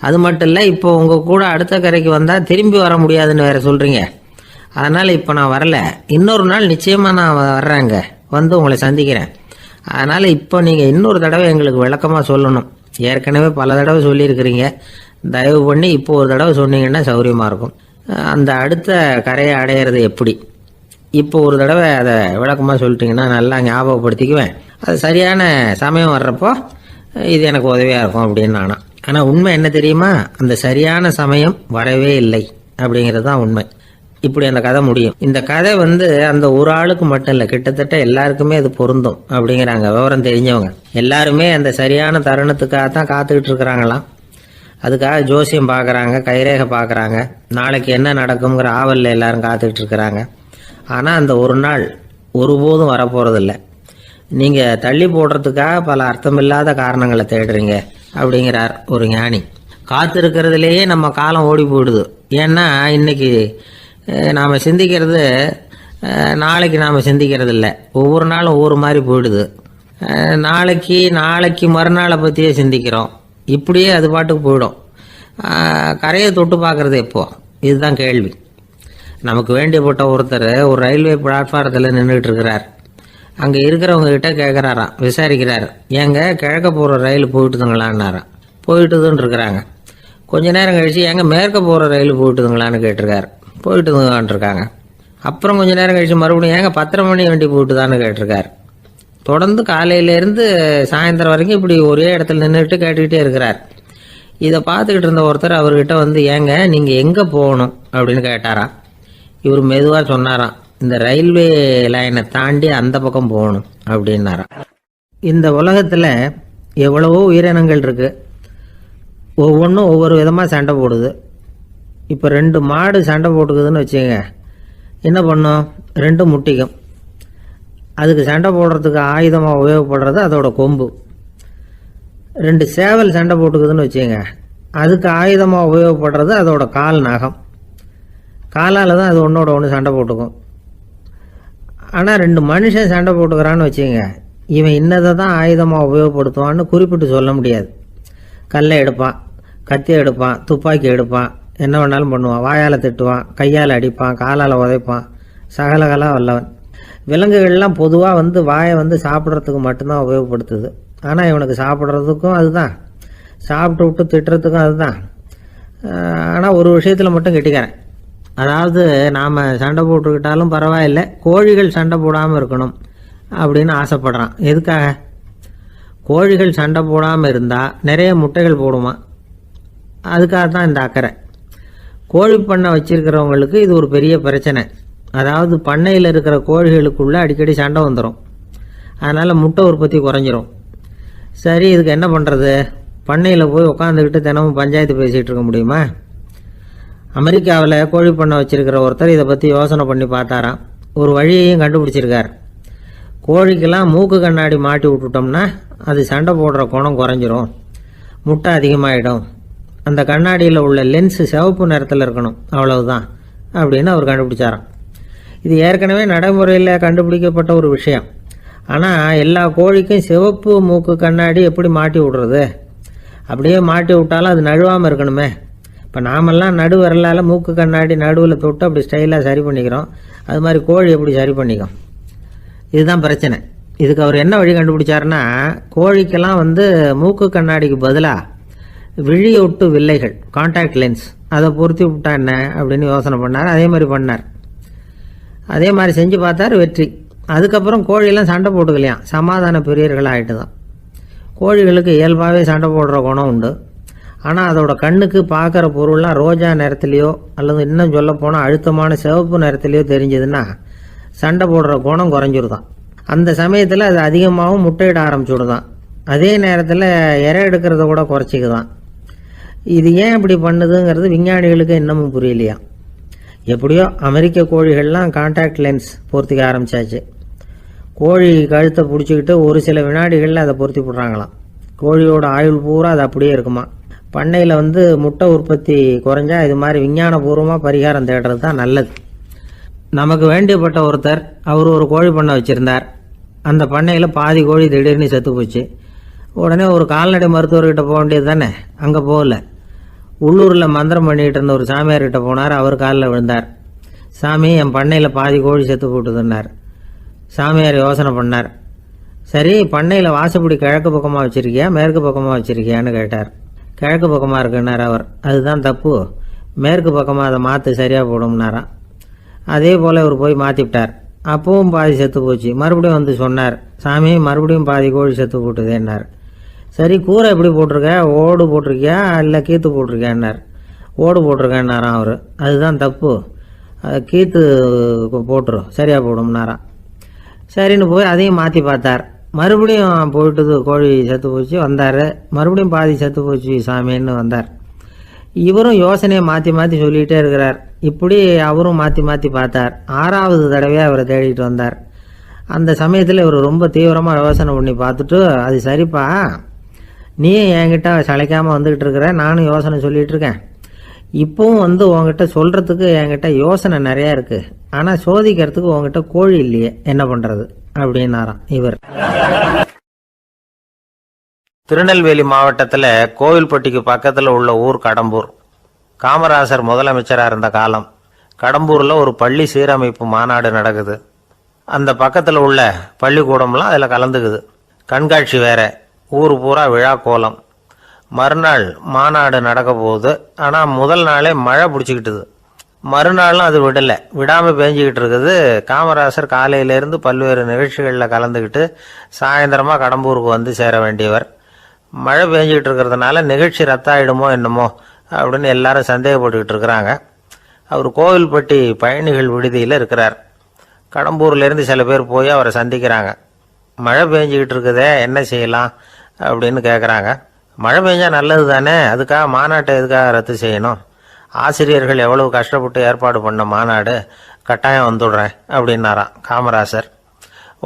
அது மட்டும் இல்லை, இப்போ உங்கள் கூட அடுத்த கரைக்கு வந்தால் திரும்பி வர முடியாதுன்னு வேறு சொல்கிறீங்க. அதனால் இப்போ நான் வரல. இன்னொரு நாள் நிச்சயமாக நான் வர்றேங்க, உங்களை சந்திக்கிறேன். அதனால் இப்போ நீங்கள் இன்னொரு தடவை எங்களுக்கு விளக்கமாக சொல்லணும். ஏற்கனவே பல தடவை சொல்லியிருக்கிறீங்க. தயவு பண்ணி இப்போ ஒரு தடவை சொன்னீங்கன்னா சௌரியமாக இருக்கும். அந்த அடுத்த கரையை அடையிறது எப்படி? இப்போ ஒரு தடவை அதை விளக்கமாக சொல்லிட்டீங்கன்னா நல்லா ஞாபகப்படுத்திக்குவேன். அது சரியான சமயம் வர்றப்போ இது எனக்கு உதவியாக இருக்கும் அப்படின்னு நானா. ஆனால் உண்மை என்ன தெரியுமா? அந்த சரியான சமயம் வரவே இல்லை அப்படிங்கிறது தான் உண்மை. இப்படி அந்த கதை முடியும். இந்த கதை அந்த ஒரு ஆளுக்கு மட்டும் இல்லை, கிட்டத்தட்ட எல்லாருக்குமே அது பொருந்தும் அப்படிங்கிறாங்க விவரம் தெரிஞ்சவங்க. எல்லாருமே அந்த சரியான தருணத்துக்காக தான் காத்துக்கிட்டு இருக்கிறாங்களாம். அதுக்காக ஜோசியம் பார்க்குறாங்க, கைரேகை பார்க்குறாங்க, நாளைக்கு என்ன நடக்குங்கிற ஆவலில் எல்லாரும் காத்துக்கிட்டு இருக்கிறாங்க. ஆனால் அந்த ஒரு நாள் ஒருபோதும் வரப்போகிறதில்ல. நீங்கள் தள்ளி போடுறதுக்காக பல அர்த்தமில்லாத காரணங்களை தேடுறீங்க அப்படிங்கிறார் ஒரு ஞானி. காத்திருக்கிறதுலேயே நம்ம காலம் ஓடி போயிடுது. ஏன்னா இன்னைக்கு நாம் சிந்திக்கிறது நாளைக்கு நாம் சிந்திக்கிறது இல்லை. ஒவ்வொரு நாளும் ஒவ்வொரு மாதிரி போயிடுது. நாளைக்கு மறுநாளை பற்றியே சிந்திக்கிறோம். இப்படியே அது பாட்டுக்கு போயிடும். கரையை தொட்டு பார்க்குறது எப்போ, இதுதான் கேள்வி. நமக்கு வேண்டியப்பட்ட ஒருத்தர் ஒரு ரயில்வே பிளாட்ஃபாரத்தில் நின்றுட்டு இருக்கிறார். அங்கே இருக்கிறவங்க கிட்ட கேட்குறாராம், விசாரிக்கிறார். ஏங்க கிழக்க போகிற ரயில் போயிட்டுதுங்களான்னாராம். போயிட்டுதுன்னு இருக்கிறாங்க. கொஞ்ச நேரம் கழிச்சு ஏங்க மேற்க போகிற ரயில் போயிட்டுதுங்களான்னு கேட்டிருக்காரு. போயிட்டுதுங்களான் இருக்காங்க. அப்புறம் கொஞ்ச நேரம் கழிச்சு மறுபடியும் ஏங்க 10:30 மணி வண்டி போயிட்டுதான்னு கேட்டிருக்காரு. தொடர்ந்து காலையிலேருந்து சாயந்தரம் வரைக்கும் இப்படி ஒரே இடத்துல நின்றுட்டு கேட்டுக்கிட்டே இருக்கிறார். இதை பார்த்துக்கிட்டு இருந்த ஒருத்தர் அவர்கிட்ட வந்து, ஏங்க நீங்கள் எங்கே போகணும் அப்படின்னு கேட்டாராம். இவர் மெதுவாக சொன்னாராம், இந்த ரயில்வே லைனை தாண்டி அந்த பக்கம் போகணும் அப்படின்னாராம். இந்த உலகத்தில் எவ்வளவோ உயிரினங்கள் இருக்குது. ஒவ்வொன்றும் ஒவ்வொரு விதமாக சண்டை போடுது. இப்போ 2 மாடு சண்டை போட்டுக்குதுன்னு வச்சுங்க, என்ன பண்ணும்? 2 முட்டிக்கும். அதுக்கு சண்டை போடுறதுக்கு ஆயுதமாக உபயோகப்படுறது அதோட கொம்பு. 2 சேவல் சண்டை போட்டுக்குதுன்னு வச்சுங்க, அதுக்கு ஆயுதமாக உபயோகப்படுறது அதோட கால் நகம். காலால் தான் அது ஒன்றோட ஒன்று சண்டை போட்டுக்கும். ஆனால் 2 மனுஷன் சண்டை போட்டுக்கிறான்னு வச்சுங்க, இவன் இன்னதை தான் ஆயுதமாக உபயோகப்படுத்துவான்னு குறிப்பிட்டு சொல்ல முடியாது. கல்லை எடுப்பான், கத்தி எடுப்பான், துப்பாக்கி எடுப்பான், என்ன வேணாலும் பண்ணுவான். வாயால் திட்டுவான், கையால் அடிப்பான், காலால் உதைப்பான், சகலகலா வல்லவன். விலங்குகள்லாம் பொதுவாக வாயை சாப்பிட்றதுக்கு மட்டும்தான் உபயோகப்படுத்துது. ஆனால் இவனுக்கு சாப்பிட்றதுக்கும் அதுதான், சாப்பிட்டு விட்டு திட்டுறதுக்கும் அதுதான். ஆனால் ஒரு விஷயத்தில் மட்டும் கெட்டிக்கிறேன். அதாவது நாம் சண்டை போட்டுக்கிட்டாலும் பரவாயில்லை, கோழிகள் சண்டை போடாமல் இருக்கணும் அப்படின்னு ஆசைப்படுறான். எதுக்காக? கோழிகள் சண்டை போடாமல் இருந்தால் நிறைய முட்டைகள் போடுமா, அதுக்காக தான் இந்த அக்கறை. கோழி பண்ணை வச்சிருக்கிறவங்களுக்கு இது ஒரு பெரிய பிரச்சனை. அதாவது பண்ணையில் இருக்கிற கோழிகளுக்குள்ளே அடிக்கடி சண்டை வந்துடும். அதனால் முட்டை உற்பத்தி குறைஞ்சிரும். சரி, இதுக்கு என்ன பண்ணுறது? பண்ணையில் போய் உட்காந்துக்கிட்டு தினமும் பஞ்சாயத்து பேசிகிட்டு இருக்க முடியுமா? அமெரிக்காவில் கோழி பண்ணை வச்சிருக்கிற ஒருத்தர் இதை பற்றி யோசனை பண்ணி பார்த்தாராம். ஒரு வழியையும் கண்டுபிடிச்சிருக்கார். கோழிக்கெல்லாம் மூக்கு கண்ணாடி மாட்டி விட்டுட்டோம்னா அது சண்டை போடுற குணம் குறைஞ்சிரும், முட்டை அதிகமாகிடும். அந்த கண்ணாடியில் உள்ள லென்ஸு சிவப்பு நிறத்தில் இருக்கணும், அவ்வளவுதான் அப்படின்னு அவர் கண்டுபிடிச்சாராம். இது ஏற்கனவே நடைமுறையில் கண்டுபிடிக்கப்பட்ட ஒரு விஷயம். ஆனால் எல்லா கோழிக்கும் சிவப்பு மூக்கு கண்ணாடி எப்படி மாட்டி விடுறது? அப்படியே மாட்டி விட்டாலும் அது நழுவாமல் இருக்கணுமே. இப்போ நாமெல்லாம் நடு விரலால் மூக்கு கண்ணாடி நடுவில் தொட்டு அப்படி ஸ்டைலாக சரி பண்ணிக்கிறோம். அது மாதிரி கோழி எப்படி சரி பண்ணிக்கும்? இதுதான் பிரச்சனை. இதுக்கு அவர் என்ன வழி கண்டுபிடிச்சாருன்னா, கோழிக்கெல்லாம் மூக்கு கண்ணாடிக்கு பதிலாக விழியொட்டு வில்லைகள், கான்டாக்ட் லென்ஸ், அதை பொருத்தி விட்டா என்ன அப்படின்னு யோசனை பண்ணார். அதே மாதிரி பண்ணார். அதே மாதிரி செஞ்சு பார்த்தார், வெற்றி. அதுக்கப்புறம் கோழியெல்லாம் சண்டை போட்டுக்கலையாம், சமாதான பிரியர்கள் ஆகிட்டு தான். கோழிகளுக்கு இயல்பாகவே சண்டை போடுற குணம் உண்டு. ஆனால் அதோட கண்ணுக்கு பார்க்குற பொருள்லாம் ரோஜா நிறத்துலையோ அல்லது இன்னும் சொல்ல போனால் அழுத்தமான சிவப்பு நிறத்துலையோ தெரிஞ்சதுன்னா சண்டை போடுற குணம் குறைஞ்சிருதான். அந்த சமயத்தில் அது அதிகமாகவும் முட்டையிட ஆரம்பிச்சுடுதான். அதே நேரத்தில் இறை எடுக்கிறத கூட குறைச்சிக்குதான். இது ஏன் இப்படி பண்ணுதுங்கிறது விஞ்ஞானிகளுக்கு இன்னமும் புரியலையா. எப்படியோ அமெரிக்க கோழிகள்லாம் கான்டாக்ட் லென்ஸ் பொருத்திக்க ஆரம்பித்தாச்சு. கோழி கழுத்தை பிடிச்சிக்கிட்டு ஒரு சில வினாடிகளில் அதை பொருத்தி விட்றாங்களாம். கோழியோட ஆயுள் பூரா அது அப்படியே இருக்குமா. பண்ணையில் முட்டை உற்பத்தி குறைஞ்சா இது மாதிரி விஞ்ஞானபூர்வமாக பரிகாரம் தேடுறது தான் நல்லது. நமக்கு வேண்டியப்பட்ட ஒருத்தர், அவர் ஒரு கோழி பண்ணை வச்சுருந்தார். அந்த பண்ணையில் பாதி கோழி திடீர்னு செத்து போச்சு. உடனே ஒரு கால்நடை மருத்துவர்கிட்ட போக வேண்டியது தானே. அங்கே போகல. உள்ளூரில் மந்திரம் பண்ணிகிட்டு இருந்த ஒரு சாமியார்கிட்ட போனார். அவர் காலில் விழுந்தார். சாமி, என் பண்ணையில் பாதி கோழி செத்து போட்டுதுன்னார். சாமியார் யோசனை பண்ணார். சரி, பண்ணையில் வாசப்படி கிழக்கு பக்கமாக வச்சுருக்கியா மேற்கு பக்கமாக வச்சுருக்கியான்னு கேட்டார். கிழக்கு பக்கமாக இருக்குன்னார் அவர். அதுதான் தப்பு, மேற்கு பக்கமாக அதை மாற்று சரியாக போடும்னாராம். அதே போல் இவர் போய் மாற்றிவிட்டார். அப்பவும் பாதி செத்து போச்சு. மறுபடியும் சொன்னார், சாமி மறுபடியும் பாதி கோழி செத்து போட்டுதேன்னார். சரி, கூரை எப்படி போட்டிருக்க? ஓடு போட்டிருக்கியா இல்லை கீத்து போட்டிருக்கியான்னார். ஓடு போட்டிருக்கேன்னாராம் அவர். அதுதான் தப்பு, கீத்து போட்டுரும் சரியாக போடும்னாராம். சரின்னு போய் அதையும் மாற்றி பார்த்தார். மறுபடியும் போயிட்டுது, கோழி செத்து போச்சு. வந்தார். மறுபடியும் பாதி செத்து போச்சு சாமின்னு வந்தார். இவரும் யோசனையை மாற்றி மாற்றி சொல்லிகிட்டே இருக்கிறார். இப்படி அவரும் மாற்றி மாற்றி பார்த்தார். 6வது தடவையாக அவரை தேடிட்டு வந்தார். அந்த சமயத்தில் இவர் ரொம்ப தீவிரமாக யோசனை பண்ணி பார்த்துட்டு, அது சரிப்பா, நீயும் என்கிட்ட சளைக்காமல் வந்துக்கிட்டு இருக்கிற, நானும் யோசனை சொல்லிகிட்டு இருக்கேன். இப்போவும் உங்ககிட்ட சொல்கிறதுக்கு என்கிட்ட யோசனை நிறையா இருக்குது, ஆனால் சோதிக்கிறதுக்கு உங்ககிட்ட கோழி இல்லையே, என்ன பண்ணுறது அப்படின்னாராம் இவர். திருநெல்வேலி மாவட்டத்தில் கோவில்பட்டிக்கு பக்கத்தில் உள்ள ஊர் கடம்பூர். காமராசர் முதலமைச்சராக இருந்த காலம். கடம்பூரில் ஒரு பள்ளி சீரமைப்பு மாநாடு நடக்குது. அந்த பக்கத்தில் உள்ள பள்ளிக்கூடம்லாம் அதில் கலந்துக்குது. கண்காட்சி வேற, ஊர் பூரா விழா கோலம். மறுநாள் மாநாடு நடக்க போகுது. ஆனால் முதல் நாளே மழை பிடிச்சிக்கிட்டுது. மறுநாளும் அது விடாமல் பேஞ்சிக்கிட்டு இருக்குது. காமராசர் காலையிலேருந்து பல்வேறு நிகழ்ச்சிகளில் கலந்துக்கிட்டு சாயந்தரமாக கடம்பூருக்கு வந்து சேர வேண்டியவர். மழை பேஞ்சிக்கிட்டு இருக்கிறதுனால நிகழ்ச்சி ரத்தாயிடுமோ என்னமோ அப்படின்னு எல்லாரும் சந்தேகப்பட்டுக்கிட்டு இருக்கிறாங்க. அவர் கோவில்பட்டி பயணிகள் விடுதியில் இருக்கிறார். கடம்பூர்லேருந்து சில பேர் போய் அவரை சந்திக்கிறாங்க. மழை பெஞ்சிக்கிட்டு இருக்குதே, என்ன செய்யலாம் அப்படின்னு கேட்குறாங்க. மழை பெஞ்சா நல்லது தானே, அதுக்காக மாநாட்டை எதுக்காக ரத்து செய்யணும்? ஆசிரியர்கள் எவ்வளவு கஷ்டப்பட்டு ஏற்பாடு பண்ண மாநாடு, கட்டாயம் வந்துடுறேன் அப்படின்னாராம் காமராசர்.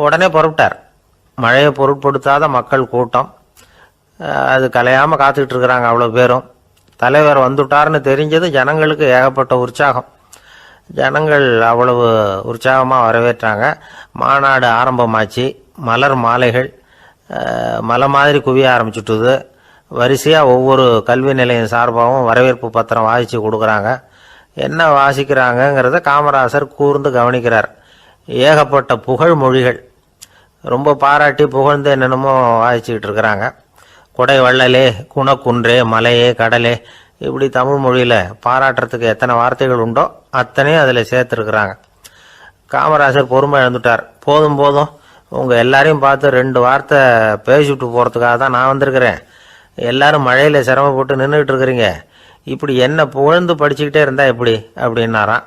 உடனே புறப்பட்டார். மழையை பொருட்படுத்தாத மக்கள் கூட்டம். அது கலையாமல் காத்துக்கிட்டு இருக்கிறாங்க அவ்வளோ பேரும். தலைவர் வந்துட்டார்னு தெரிஞ்சது ஜனங்களுக்கு ஏகப்பட்ட உற்சாகம். ஜனங்கள் அவ்வளவு உற்சாகமாக வரவேற்றாங்க. மாநாடு ஆரம்பமாச்சு. மலர் மாலைகள் மலை மாதிரி குவிய ஆரம்பிச்சுட்டுது. வரிசையாக ஒவ்வொரு கல்வி நிலையம் சார்பாகவும் வரவேற்பு பத்திரம் வாசித்து கொடுக்குறாங்க. என்ன வாசிக்கிறாங்கங்கிறத காமராசர் கூர்ந்து கவனிக்கிறார். ஏகப்பட்ட புகழ் மொழிகள், ரொம்ப பாராட்டி புகழ்ந்து என்னென்னமோ வாசிச்சுக்கிட்டு இருக்கிறாங்க. கொடை வள்ளலே, குணக்குன்றே, மலையே, கடலே, இப்படி தமிழ் மொழியில் பாராட்டுறதுக்கு எத்தனை வார்த்தைகள் உண்டோ அத்தனையும் அதில் சேர்த்துருக்குறாங்க. காமராசர் பொறுமை இழந்துட்டார். போதும் போதும், உங்கள் எல்லாரையும் பார்த்து 2 வார்த்தை பேசிவிட்டு போகிறதுக்காக தான் நான் வந்திருக்கிறேன். எல்லாரும் மழையில் சிரமப்பட்டு நின்றுக்கிட்டு இருக்கிறீங்க, இப்படி என்ன புகழ்ந்து படிச்சுக்கிட்டே இருந்தால் எப்படி அப்படின்னாராம்.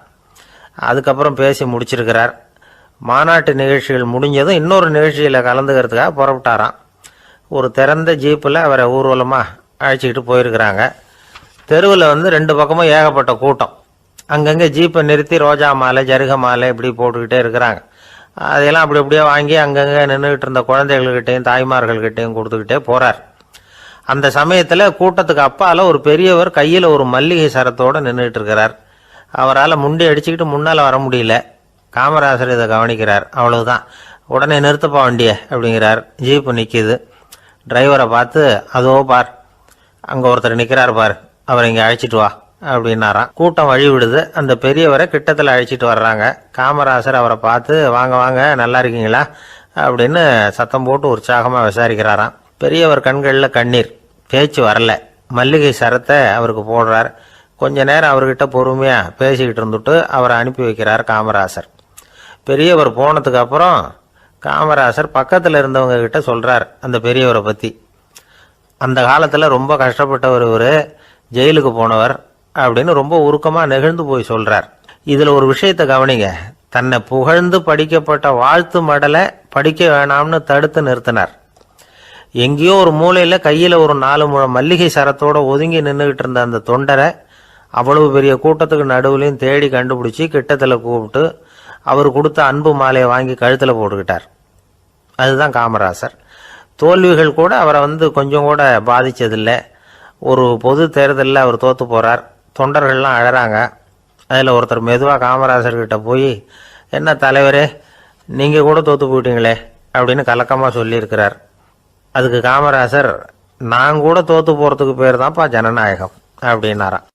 அதுக்கப்புறம் பேசி முடிச்சிருக்கிறார். மாநாட்டு நிகழ்ச்சிகள் முடிஞ்சதும் இன்னொரு நிகழ்ச்சியில் கலந்துக்கிறதுக்காக புறப்பட்டாராம். ஒரு திறந்த ஜீப்பில் அவரை ஊர்வலமாக அழைச்சிக்கிட்டு போயிருக்கிறாங்க. தெருவில் 2 பக்கமும் ஏகப்பட்ட கூட்டம். அங்கங்கே ஜீப்பை நிறுத்தி ரோஜா மாலை, ஜருக மாலை இப்படி போட்டுக்கிட்டே இருக்கிறாங்க. அதையெல்லாம் அப்படி அப்படியே வாங்கி அங்கங்கே நின்றுக்கிட்டு இருந்த குழந்தைகள்கிட்டையும் தாய்மார்கள்கிட்டையும் கொடுத்துக்கிட்டே போகிறார். அந்த சமயத்தில் கூட்டத்துக்கு அப்பால் ஒரு பெரியவர் கையில் ஒரு மல்லிகை சரத்தோடு நின்றுட்டு இருக்கிறார். அவரால் முண்டி அடிச்சுக்கிட்டு முன்னால் வர முடியல. காமராசர் இதை கவனிக்கிறார். அவ்வளவுதான், உடனே நிறுத்தப்பா வண்டிய அப்படிங்கிறார். ஜீப்பு நிற்கிது. டிரைவரை பார்த்து, அதோ பார், அங்கே ஒருத்தர் நிற்கிறார் பார், அவரை இங்கே அழைச்சிட்டு வா அப்படின்னாராம். கூட்டம் வழி விடுது. அந்த பெரியவரை கிட்டத்தில் அழைச்சிட்டு வர்றாங்க. காமராசர் அவரை பார்த்து, வாங்க வாங்க, நல்லா இருக்கீங்களா அப்படின்னு சத்தம் போட்டு உற்சாகமாக விசாரிக்கிறாராம். பெரியவர் கண்களில் கண்ணீர், பேச்சு வரல. மல்லிகை சரத்தை அவருக்கு போடுறார். கொஞ்ச நேரம் அவர்கிட்ட பொறுமையாக பேசிக்கிட்டு இருந்துட்டு அவரை அனுப்பி வைக்கிறார் காமராசர். பெரியவர் போனதுக்கு அப்புறம் காமராசர் பக்கத்தில் இருந்தவங்க கிட்ட சொல்கிறார் அந்த பெரியவரை பற்றி. அந்த காலத்தில் ரொம்ப கஷ்டப்பட்டவர் இவர், ஜெயிலுக்கு போனவர் அப்படின்னு ரொம்ப உருக்கமாக நெகிழ்ந்து போய் சொல்கிறார். இதில் ஒரு விஷயத்தை கவனிங்க. தன்னை புகழ்ந்து படிக்கப்பட்ட வாழ்த்து மடலை படிக்க வேணாம்னு தடுத்து நிறுத்தினார். எங்கேயோ ஒரு மூலையில் கையில் ஒரு 4 முழம் மல்லிகை சரத்தோடு ஒதுங்கி நின்றுக்கிட்டு இருந்த அந்த தொண்டரை அவ்வளவு பெரிய கூட்டத்துக்கு நடுவுலையும் தேடி கண்டுபிடிச்சி கிட்டத்தில் கூப்பிட்டு அவர் கொடுத்த அன்பு மாலையை வாங்கி கழுத்தில் போட்டுக்கிட்டார். அதுதான் காமராசர். தோல்விகள் கூட அவரை கொஞ்சம் கூட பாதித்ததில்லை. ஒரு பொது தேர்தலில் அவர் தோற்று போகிறார். தொண்டர்கள்லாம் அழறாங்க. அதில் ஒருத்தர் மெதுவாக காமராசர்கிட்ட போய், என்ன தலைவரே, நீங்கள் கூட தோற்று போயிட்டீங்களே அப்படின்னு கலக்கமாக சொல்லியிருக்கிறார். அதுக்கு காமராசர், நான் கூட தோற்று போகிறதுக்கு பேர் தான்ப்பா ஜனநாயகம் அப்படின்னாராம்.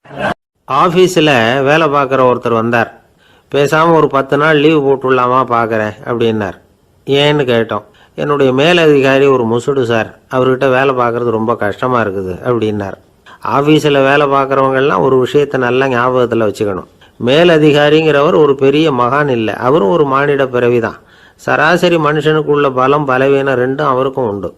ஆஃபீஸில் வேலை பார்க்குற ஒருத்தர் வந்தார். பேசாமல் ஒரு 10 நாள் லீவு போட்டுடலாமா பார்க்குறேன் அப்படின்னார். ஏன்னு கேட்டோம். என்னுடைய மேலதிகாரி ஒரு முசுடு சார், அவர்கிட்ட வேலை பார்க்குறது ரொம்ப கஷ்டமாக இருக்குது அப்படின்னார். ஆஃபீஸில் வேலை பார்க்குறவங்கெல்லாம் ஒரு விஷயத்தை நல்லா ஞாபகத்தில் வச்சுக்கணும். மேலதிகாரிங்கிறவர் ஒரு பெரிய மகான் இல்லை, அவரும் ஒரு மானிட பிறவி தான். சராசரி மனுஷனுக்குள்ள பலம் பலவீனம் 2ம் அவருக்கும் உண்டு.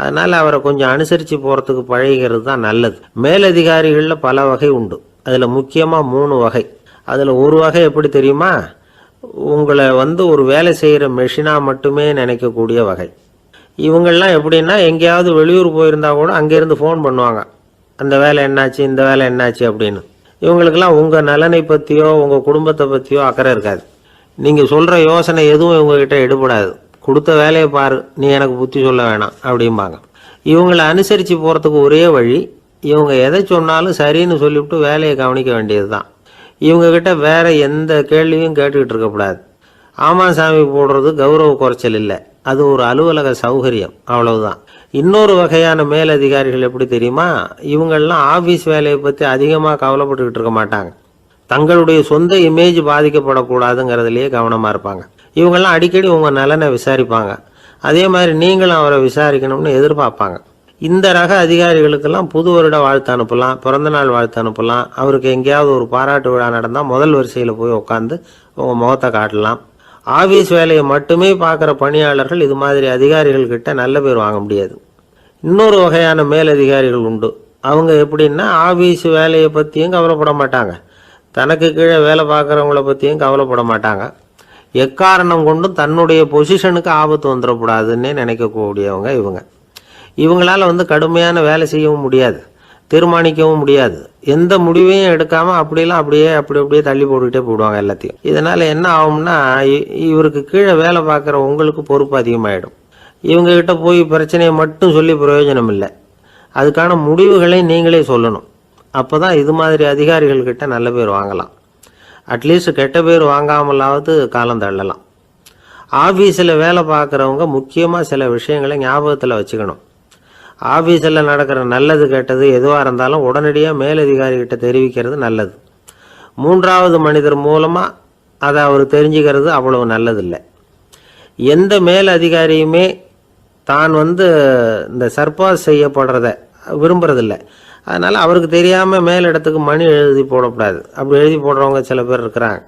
அதனால் அவரை கொஞ்சம் அனுசரித்து போகிறதுக்கு பழகிறது தான் நல்லது. மேலதிகாரிகளில் பல வகை உண்டு. அதில் முக்கியமாக 3 வகை. அதில் ஒரு வகை எப்படி தெரியுமா? உங்களை ஒரு வேலை செய்கிற மெஷினாக மட்டுமே நினைக்கக்கூடிய வகை. இவங்கள்லாம் எப்படின்னா, எங்கேயாவது வெளியூர் போயிருந்தா கூட அங்கேருந்து ஃபோன் பண்ணுவாங்க, அந்த வேலை என்னாச்சு, இந்த வேலை என்னாச்சு அப்படின்னு. இவங்களுக்கெல்லாம் உங்கள் நலனை பற்றியோ உங்கள் குடும்பத்தை பற்றியோ அக்கறை இருக்காது. நீங்கள் சொல்கிற யோசனை எதுவும் இவங்ககிட்ட எடுபடாது. கொடுத்த வேலையை பாரு, நீ எனக்கு புத்தி சொல்ல வேணாம் அப்படிம்பாங்க. இவங்களை அனுசரித்து போகிறதுக்கு ஒரே வழி, இவங்க எதை சொன்னாலும் சரின்னு சொல்லிவிட்டு வேலையை கவனிக்க வேண்டியது தான். இவங்கக்கிட்ட வேற எந்த கேள்வியும் கேட்டுக்கிட்டு இருக்கக்கூடாது. ஆமாம் சாமி போடுறது கௌரவ குறைச்சல் இல்லை, அது ஒரு அலுவலக சௌகரியம், அவ்வளவுதான். இன்னொரு வகையான மேலதிகாரிகள் எப்படி தெரியுமா? இவங்கெல்லாம் ஆஃபீஸ் வேலையை பற்றி அதிகமாக கவலைப்பட்டுக்கிட்டு இருக்க மாட்டாங்க. தங்களுடைய சொந்த இமேஜ் பாதிக்கப்படக்கூடாதுங்கிறதுலையே கவனமாக இருப்பாங்க. இவங்கெல்லாம் அடிக்கடி உங்கள் நலனை விசாரிப்பாங்க. அதே மாதிரி நீங்களும் அவரை விசாரிக்கணும்னு எதிர்பார்ப்பாங்க. இந்த ரக அதிகாரிகளுக்கெல்லாம் புது வருட வாழ்த்து அனுப்பலாம், பிறந்தநாள் வாழ்த்து அனுப்பலாம். அவருக்கு எங்கேயாவது ஒரு பாராட்டு விழா நடந்தால் முதல் வரிசையில் போய் உட்காந்து உங்கள் முகத்தை காட்டலாம். ஆஃபீஸ் வேலையை மட்டுமே பார்க்குற பணியாளர்கள் இது மாதிரி அதிகாரிகள் கிட்ட நல்ல பேர் வாங்க முடியாது. இன்னொரு வகையான மேலதிகாரிகள் உண்டு. அவங்க எப்படின்னா, ஆஃபீஸ் வேலையை பற்றியும் கவலைப்பட மாட்டாங்க, தனக்கு கீழே வேலை பார்க்குறவங்கள பற்றியும் கவலைப்பட மாட்டாங்க. எக்காரணம் கொண்டும் தன்னுடைய பொசிஷனுக்கு ஆபத்து வந்துடக்கூடாதுன்னே நினைக்கக்கூடியவங்க இவங்க. இவங்களால் கடுமையான வேலை செய்யவும் முடியாது, தீர்மானிக்கவும் முடியாது. எந்த முடிவையும் எடுக்காமல் அப்படியே தள்ளி போட்டுக்கிட்டே போடுவாங்க எல்லாத்தையும். இதனால் என்ன ஆகும்னா, இவருக்கு கீழே வேலை பார்க்குற உங்களுக்கு பொறுப்பு அதிகமாகிடும். இவங்ககிட்ட போய் பிரச்சனையை மட்டும் சொல்லி பிரயோஜனம் இல்லை, அதுக்கான முடிவுகளை நீங்களே சொல்லணும். அப்போ தான் இது மாதிரி அதிகாரிகள்கிட்ட நல்ல பேர் வாங்கலாம். அட்லீஸ்ட் கெட்ட பேர் வாங்காமலாவது காலம் தள்ளலாம். ஆஃபீஸில் வேலை பார்க்குறவங்க முக்கியமாக சில விஷயங்களை ஞாபகத்தில் வச்சுக்கணும். ஆஃபீஸில் நடக்கிற நல்லது கெட்டது எதுவாக இருந்தாலும் உடனடியாக மேலதிகாரிகிட்ட தெரிவிக்கிறது நல்லது. மூன்றாவது மனிதர் மூலமாக அதை அவர் தெரிஞ்சுக்கிறது அவ்வளவு நல்லதில்லை. எந்த மேலதிகாரியுமே தான் இந்த சர்பாஸ் செய்யப்படுறத விரும்புறதில்லை. அதனால் அவருக்கு தெரியாமல் மேலிடத்துக்கு மணி எழுதி போடக்கூடாது. அப்படி எழுதி போடுறவங்க சில பேர் இருக்கிறாங்க.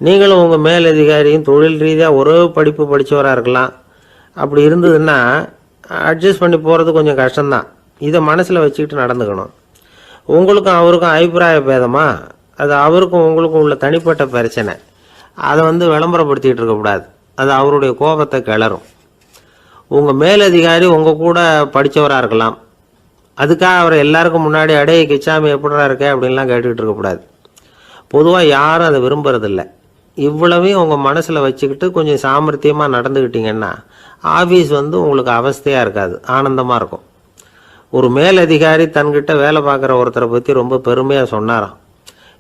நீங்களும் உங்கள் மேலதிகாரியும் தொழில் ரீதியாக ஒரே படிப்பு படித்தவராக இருக்கலாம். அப்படி இருந்ததுன்னா அட்ஜஸ்ட் பண்ணி போகிறது கொஞ்சம் கஷ்டம்தான். இதை மனசில் வச்சுக்கிட்டு நடந்துக்கணும். உங்களுக்கும் அவருக்கும் அபிப்பிராய பேதமா, அது அவருக்கும் உங்களுக்கும் உள்ள தனிப்பட்ட பிரச்சனை, அதை விளம்பரப்படுத்திக்கிட்டு இருக்கக்கூடாது. அது அவருடைய கோபத்தை கிளறும். உங்கள் மேலதிகாரி உங்கள் கூட படித்தவராக இருக்கலாம், அதுக்காக அவரை எல்லாருக்கும் முன்னாடி அடைய கிச்சாமி எப்படிடா இருக்க அப்படின்லாம் கேட்டுக்கிட்டு இருக்கக்கூடாது. பொதுவாக யாரும் அதை விரும்புறதில்லை. இவ்வளவையும் உங்கள் மனசில் வச்சுக்கிட்டு கொஞ்சம் சாமர்த்தியமாக நடந்துக்கிட்டீங்கன்னா ஆஃபீஸ் உங்களுக்கு அவஸ்தையாக இருக்காது, ஆனந்தமாக இருக்கும். ஒரு மேலதிகாரி தன்கிட்ட வேலை பார்க்குற ஒருத்தரை பற்றி ரொம்ப பெருமையாக சொன்னாராம்.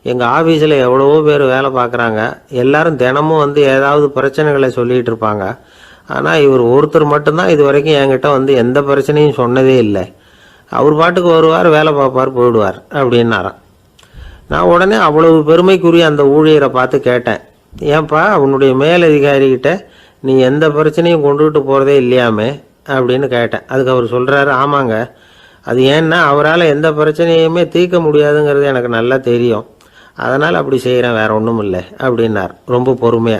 எங்கள் ஆஃபீஸில் எவ்வளவோ பேர் வேலை பார்க்குறாங்க, எல்லாரும் தினமும் ஏதாவது பிரச்சனைகளை சொல்லிகிட்டு இருப்பாங்க. ஆனால் இவர் ஒருத்தர் மட்டும்தான் இது வரைக்கும் என்கிட்ட எந்த பிரச்சனையும் சொன்னதே இல்லை. அவர் பாட்டுக்கு வருவார், வேலை பார்ப்பார், போயிடுவார் அப்படின்னாராம். நான் உடனே அவ்வளவு பெருமைக்குரிய அந்த ஊழியரை பார்த்து கேட்டேன், ஏன்பா உன்னுடைய மேலதிகாரிகிட்ட நீ எந்த பிரச்சனையும் கொண்டுகிட்டு போகிறதே இல்லையாமே அப்படின்னு கேட்டேன். அதுக்கு அவர் சொல்கிறாரு, ஆமாங்க, அது ஏன்னா அவரால் எந்த பிரச்சனையுமே தீர்க்க முடியாதுங்கிறது எனக்கு நல்லா தெரியும், அதனால் அப்படி செய்கிறேன், வேற ஒன்றும் இல்லை அப்படின்னார் ரொம்ப பொறுமையாக.